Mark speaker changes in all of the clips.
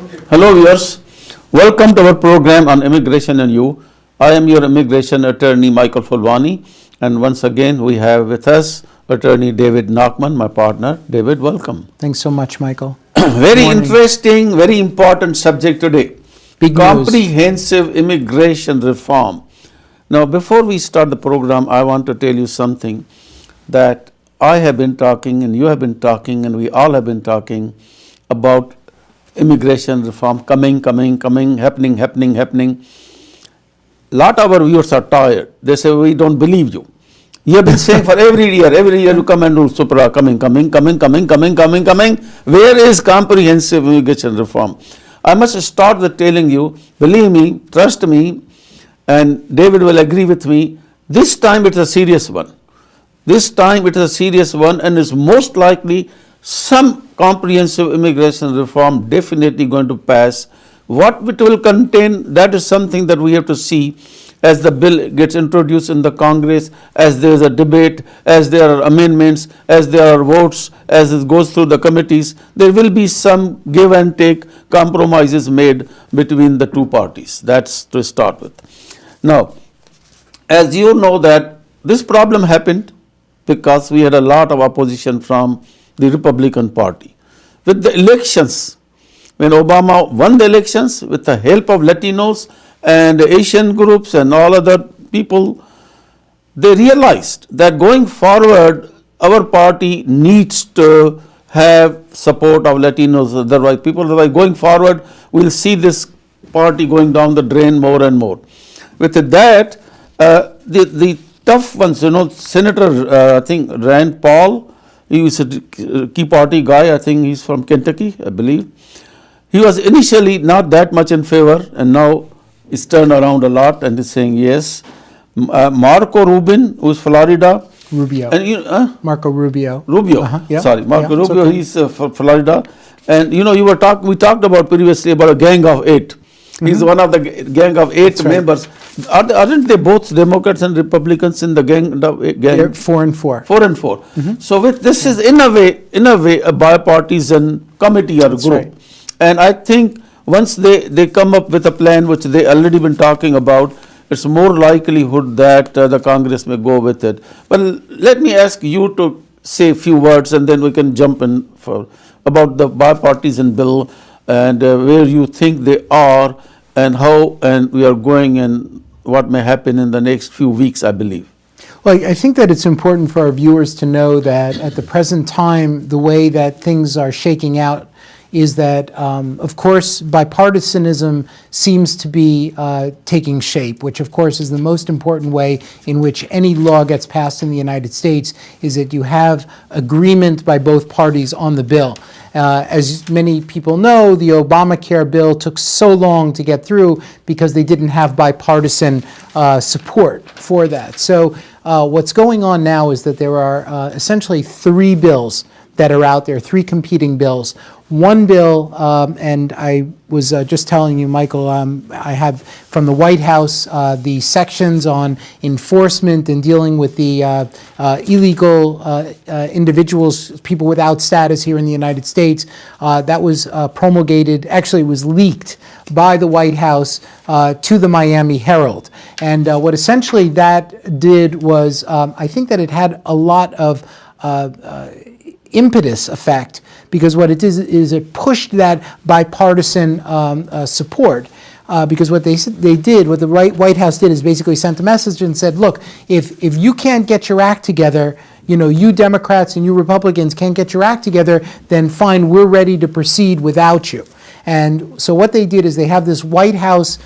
Speaker 1: Hello viewers, welcome to our program on immigration and you. I am your immigration attorney Michael Fulwani, and once again we have with us attorney David Nachman, my partner. David, welcome.
Speaker 2: Thanks so much, Michael.
Speaker 1: Very interesting, very important subject today.
Speaker 2: Big news.
Speaker 1: Comprehensive immigration reform. Now before we start the program, I want to tell you something that I have been talking and you have been talking and we all have been talking about immigration reform coming, happening. Lot of our viewers are tired. They say, we don't believe you. You have been saying for every year you come and do Supra, coming. Where is comprehensive immigration reform? I must start with telling you, believe me, trust me, and David will agree with me, this time it's a serious one. This time it is a serious one and is most likely some comprehensive immigration reform definitely going to pass. What it will contain, that is something that we have to see as the bill gets introduced in the Congress, as there is a debate, as there are amendments, as there are votes, as it goes through the committees. There will be some give and take compromises made between the two parties. That's to start with. Now, as you know that this problem happened because we had a lot of opposition from the Republican Party. With the elections, when Obama won the elections with the help of Latinos and Asian groups and all other people, they realized that going forward, our party needs to have support of Latinos. Otherwise, going forward, we'll see this party going down the drain more and more. With that, the tough ones, Senator, I think Rand Paul, he was a key party guy, I think he's from Kentucky, I believe. He was initially not that much in favor and now it's turned around a lot and is saying yes. Marco Rubin, who's Florida.
Speaker 2: Rubio.
Speaker 1: And
Speaker 2: Marco Rubio.
Speaker 1: Yeah. Sorry, Marco Rubio,
Speaker 2: okay.
Speaker 1: He's from Florida. And we talked about previously about a gang of 8. He's one of the gang of 8 members. Aren't they both Democrats and Republicans in the gang?
Speaker 2: They're 4 and 4.
Speaker 1: 4 and 4. So with this is in a way a bipartisan committee or group.
Speaker 2: Right.
Speaker 1: And I think once they come up with a plan which they already been talking about, it's more likelihood that the Congress may go with it. But let me ask you to say a few words and then we can jump in about the bipartisan bill and where you think they are and how and we are going and what may happen in the next few weeks, I believe.
Speaker 2: Well, I think that it's important for our viewers to know that at the present time, the way that things are shaking out is that, of course, bipartisanism seems to be taking shape, which, of course, is the most important way in which any law gets passed in the United States, is that you have agreement by both parties on the bill. As many people know, the Obamacare bill took so long to get through because they didn't have bipartisan support for that. So what's going on now is that there are essentially 3 bills that are out there, 3 competing bills. One bill, and I was just telling you, Michael, I have from the White House the sections on enforcement and dealing with the illegal individuals, people without status here in the United States. That was promulgated, actually it was leaked by the White House to the Miami Herald. And what essentially that did was, I think that it had a lot of impetus effect, because what it is it pushed that bipartisan support. Because what what the White House did is basically sent a message and said, look, if you can't get your act together, you Democrats and you Republicans can't get your act together, then fine, we're ready to proceed without you. And so what they did is they have this White House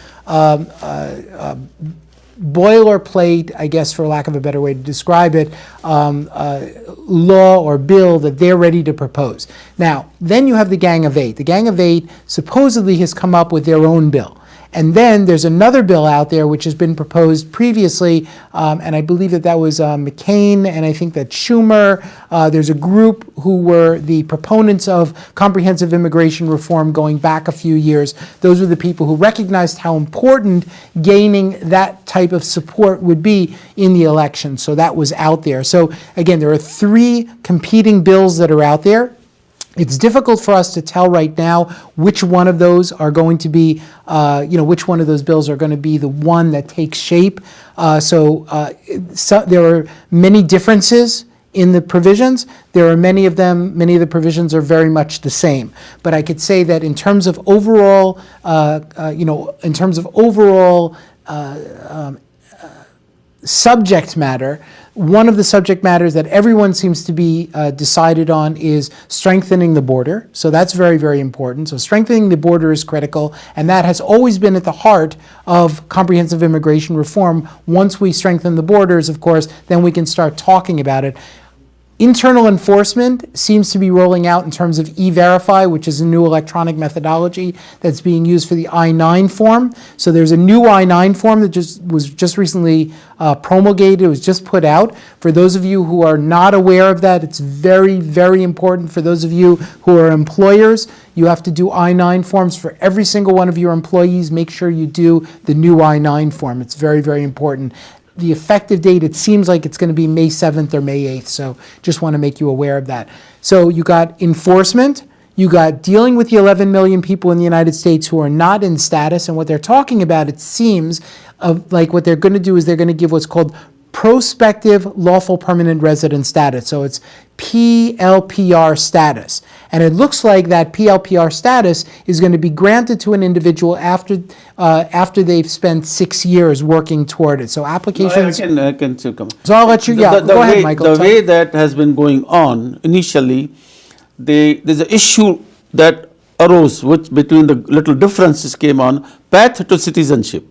Speaker 2: boilerplate, I guess for lack of a better way to describe it, law or bill that they're ready to propose. Now, then you have the Gang of 8. The Gang of 8 supposedly has come up with their own bill. And then there's another bill out there which has been proposed previously, and I believe that was McCain, and I think that Schumer. There's a group who were the proponents of comprehensive immigration reform going back a few years. Those were the people who recognized how important gaining that type of support would be in the election. So that was out there. So again, there are 3 competing bills that are out there. It's difficult for us to tell right now which one of those are going to be, which one of those bills are going to be the one that takes shape. So there are many differences in the provisions. There are many of the provisions are very much the same. But I could say that in terms of overall, subject matter, one of the subject matters that everyone seems to be decided on is strengthening the border. So that's very, very important. So strengthening the border is critical, and that has always been at the heart of comprehensive immigration reform. Once we strengthen the borders, of course, then we can start talking about it. Internal enforcement seems to be rolling out in terms of E-Verify, which is a new electronic methodology that's being used for the I-9 form. So there's a new I-9 form that was just recently promulgated. It was just put out. For those of you who are not aware of that, it's very, very important. For those of you who are employers, you have to do I-9 forms for every single one of your employees. Make sure you do the new I-9 form. It's very, very important. The effective date, it seems like it's going to be May 7th or May 8th, so just want to make you aware of that. So you got enforcement, you got dealing with the 11 million people in the United States who are not in status, and what they're talking about, it seems, like what they're going to do is they're going to give what's called prospective lawful permanent resident status. So it's PLPR status. And it looks like that PLPR status is going to be granted to an individual after they've spent 6 years working toward it. So applications...
Speaker 1: I can still come.
Speaker 2: So I'll let you... Go ahead, Michael.
Speaker 1: The way that has been going on, initially, there's an issue that arose, which between the little differences came on, path to citizenship.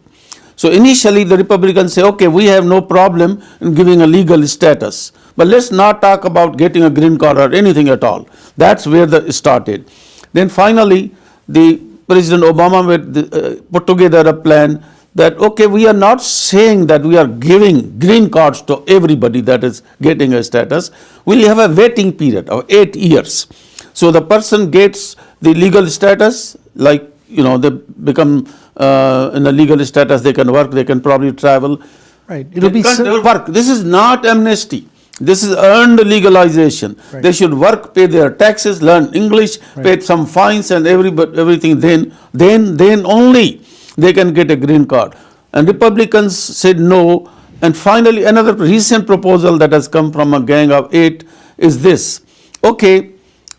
Speaker 1: So initially the Republicans say, okay, we have no problem in giving a legal status, but let's not talk about getting a green card or anything at all. That's where it started. Then finally, the President Obama put together a plan that, okay, we are not saying that we are giving green cards to everybody that is getting a status. We'll have a waiting period of 8 years. So the person gets the legal status, like, they become in a legal status, they can work, they can probably travel.
Speaker 2: Right.
Speaker 1: They will work. This is not amnesty. This is earned legalization.
Speaker 2: Right.
Speaker 1: They should work, pay their taxes, learn English, pay some fines and everything. Then only they can get a green card. And Republicans said no. And finally, another recent proposal that has come from a gang of 8 is this. Okay,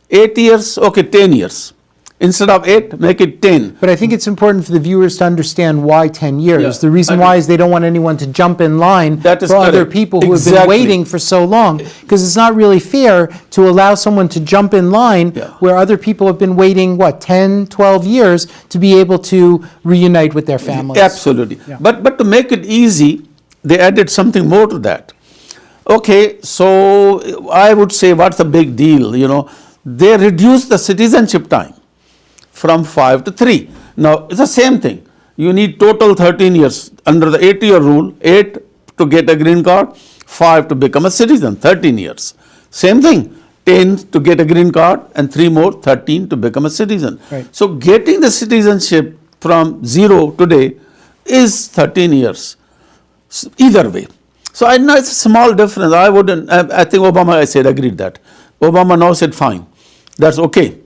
Speaker 1: 8 years, okay, 10 years. Instead of 8, make it 10.
Speaker 2: But I think it's important for the viewers to understand why 10 years.
Speaker 1: Yeah,
Speaker 2: the reason why is they don't want anyone to jump in line for other people who have been waiting for so long. Because it's not really fair to allow someone to jump in line where other people have been waiting, 10, 12 years to be able to reunite with their families.
Speaker 1: Absolutely.
Speaker 2: Yeah.
Speaker 1: But to make it easy, they added something more to that. Okay, so I would say what's the big deal? They reduced the citizenship time from 5 to 3. Now, it's the same thing. You need total 13 years under the 8-year rule, 8 to get a green card, 5 to become a citizen, 13 years. Same thing, 10 to get a green card and 3 more, 13 to become a citizen.
Speaker 2: Right.
Speaker 1: So getting the citizenship from 0 today is 13 years, either way. So I know it's a small difference. I think Obama, agreed that. Obama now said, fine, that's okay.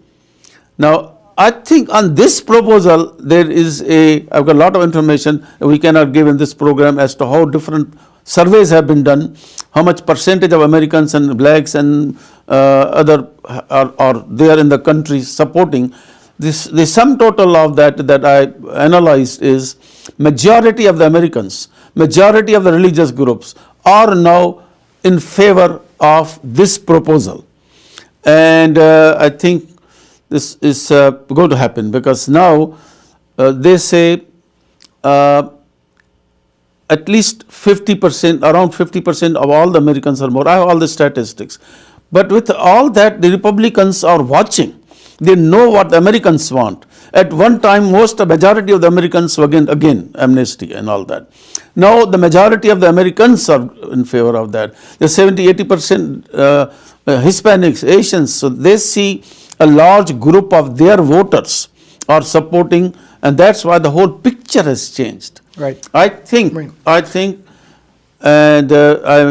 Speaker 1: Now, I think on this proposal, I've got a lot of information we cannot give in this program as to how different surveys have been done, how much percentage of Americans and blacks and other are there in the country supporting. The sum total of that I analyzed is majority of the Americans, majority of the religious groups are now in favor of this proposal. And I think this is going to happen because now they say at least 50%, around 50% of all the Americans or more. I have all the statistics. But with all that, the Republicans are watching. They know what the Americans want. At one time, majority of the Americans were again amnesty and all that. Now the majority of the Americans are in favor of that. The 70-80% Hispanics, Asians, so they see a large group of their voters are supporting, and that's why the whole picture has changed.
Speaker 2: Right.
Speaker 1: I think And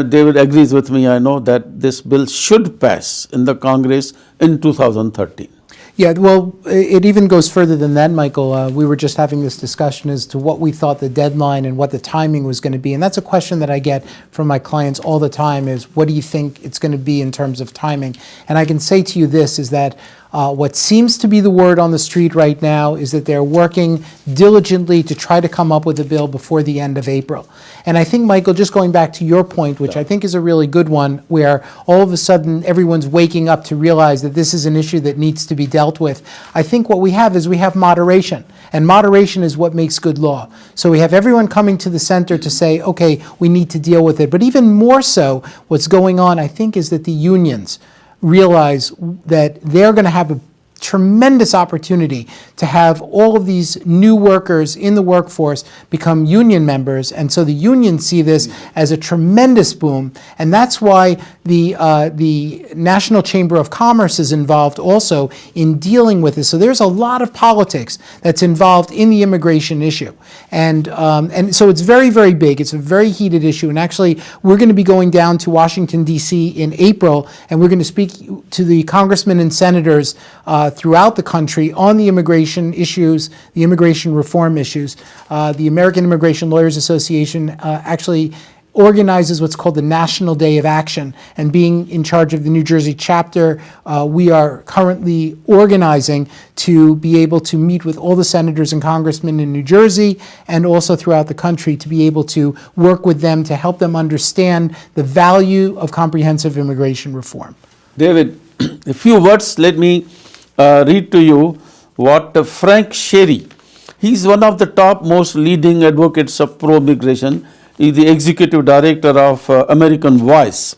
Speaker 1: David agrees with me, I know, that this bill should pass in the Congress in 2013.
Speaker 2: Yeah, well, it even goes further than that, Michael. We were just having this discussion as to what we thought the deadline and what the timing was going to be. And that's a question that I get from my clients all the time is, what do you think it's going to be in terms of timing? And I can say to you this, is that what seems to be the word on the street right now is that they're working diligently to try to come up with a bill before the end of April. And I think, Michael, just going back to your point, which I think is a really good one, where all of a sudden everyone's waking up to realize that this is an issue that needs to be dealt with. I think what we have is we have moderation, and moderation is what makes good law. So we have everyone coming to the center to say, okay, we need to deal with it. But even more so, what's going on, I think, is that the unions realize that they're going to have a tremendous opportunity to have all of these new workers in the workforce become union members, and so the unions see this as a tremendous boom, and that's why the National Chamber of Commerce is involved also in dealing with this. So there's a lot of politics that's involved in the immigration issue, and so it's very, very big. It's a very heated issue, and actually we're going to be going down to Washington, D.C. in April, and we're going to speak to the congressmen and senators throughout the country on the immigration issues, the immigration reform issues. The American Immigration Lawyers Association actually organizes what's called the National Day of Action, and being in charge of the New Jersey chapter, we are currently organizing to be able to meet with all the senators and congressmen in New Jersey and also throughout the country to be able to work with them to help them understand the value of comprehensive immigration reform.
Speaker 1: David, a few words, let me read to you what Frank Sherry, he's one of the top most leading advocates of pro-migration. He's the executive director of American Voice.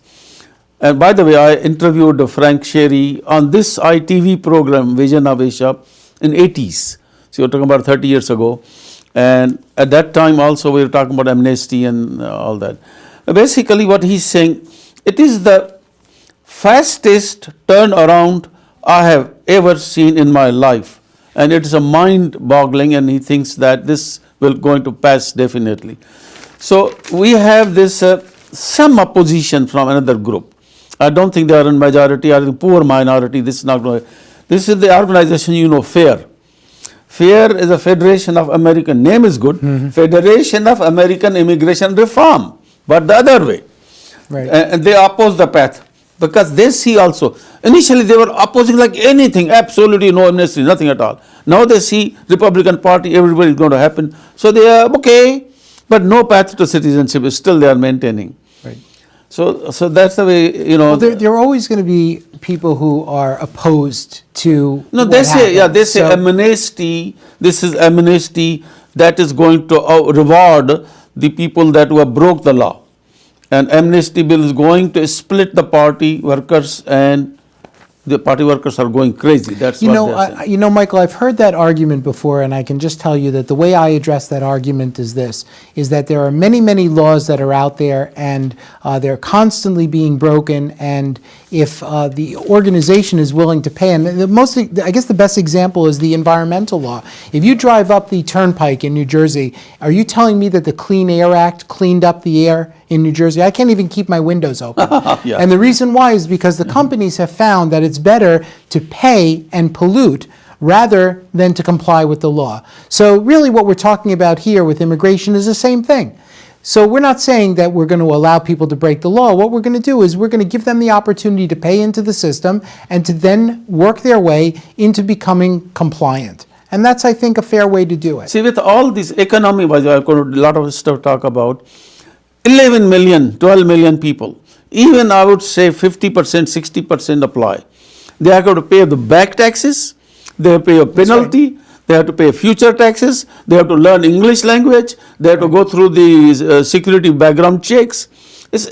Speaker 1: And by the way, I interviewed Frank Sherry on this ITV program, Vision of Asia, in 80s. So you're talking about 30 years ago. And at that time also we were talking about amnesty and all that. Basically what he's saying, it is the fastest turnaround I have ever seen in my life. And it is a mind-boggling, and he thinks that this will going to pass definitely. So we have this some opposition from another group. I don't think they are in majority, I think poor minority. This is not going to, this is the organization, you know, FAIR. FAIR is a Federation of American, name is good, Federation of American Immigration Reform, but the other way.
Speaker 2: Right.
Speaker 1: And they oppose the path because they see also, initially they were opposing like anything, absolutely no amnesty, nothing at all. Now they see Republican Party, everybody is going to happen. So they are okay, but no path to citizenship is still they are maintaining.
Speaker 2: Right.
Speaker 1: So that's the way, you know.
Speaker 2: Well, there are always going to be people who are opposed to.
Speaker 1: No, they say, yeah, they say amnesty, this is amnesty that is going to reward the people that who have broke the law. And amnesty bill is going to split the party workers, and the party workers are going crazy. That's what they're saying.
Speaker 2: You know, Michael, I've heard that argument before, and I can just tell you that the way I address that argument is this, is that there are many, many laws that are out there, and they're constantly being broken, and if the organization is willing to pay, and I guess the best example is the environmental law. If you drive up the turnpike in New Jersey, are you telling me that the Clean Air Act cleaned up the air in New Jersey? I can't even keep my windows open.
Speaker 1: Yeah.
Speaker 2: And the reason why is because the companies have found that it's better to pay and pollute rather than to comply with the law. So really what we're talking about here with immigration is the same thing. So we're not saying that we're going to allow people to break the law. What we're going to do is we're going to give them the opportunity to pay into the system and to then work their way into becoming compliant. And that's, I think, a fair way to do it.
Speaker 1: See, with all this economy, by the way, I've got a lot of stuff to talk about, 11 million, 12 million people, even I would say 50%, 60% apply. They are going to pay the back taxes, they have to pay a penalty, they have to pay future taxes, they have to learn English language, they have to go through the security background checks.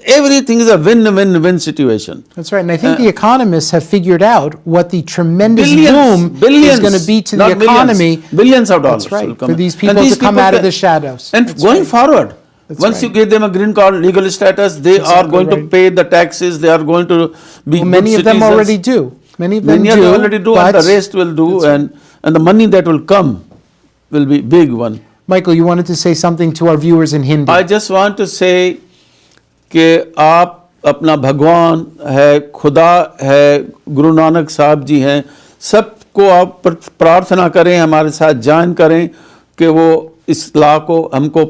Speaker 1: Everything is a win-win-win situation.
Speaker 2: That's right, and I think the economists have figured out what the tremendous boom
Speaker 1: billions,
Speaker 2: is going to be to the
Speaker 1: not
Speaker 2: economy.
Speaker 1: Billions of dollars.
Speaker 2: That's right,
Speaker 1: will come
Speaker 2: for
Speaker 1: in.
Speaker 2: these people
Speaker 1: And
Speaker 2: to come out of the shadows.
Speaker 1: And
Speaker 2: That's
Speaker 1: going
Speaker 2: right.
Speaker 1: forward,
Speaker 2: That's
Speaker 1: once
Speaker 2: right.
Speaker 1: you give them a green card, legal status, they are going to
Speaker 2: right.
Speaker 1: pay the taxes, they are going to be good
Speaker 2: Many of them
Speaker 1: citizens.
Speaker 2: already do. Many of them
Speaker 1: Many of them already do, and
Speaker 2: but-
Speaker 1: the rest will do, and the money that will come will be big one.
Speaker 2: Michael, you wanted to say something to our viewers in Hindi.
Speaker 1: I just want to say कि आप अपना भगवान है, खुदा है, गुरु नानक साहब जी हैं, सबको आप प्रार्थना करें, हमारे साथ ज्वाइन करें कि वो इस लॉ को हमको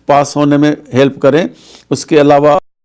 Speaker 1: पास होने में हेल्प करें। उसके अलावा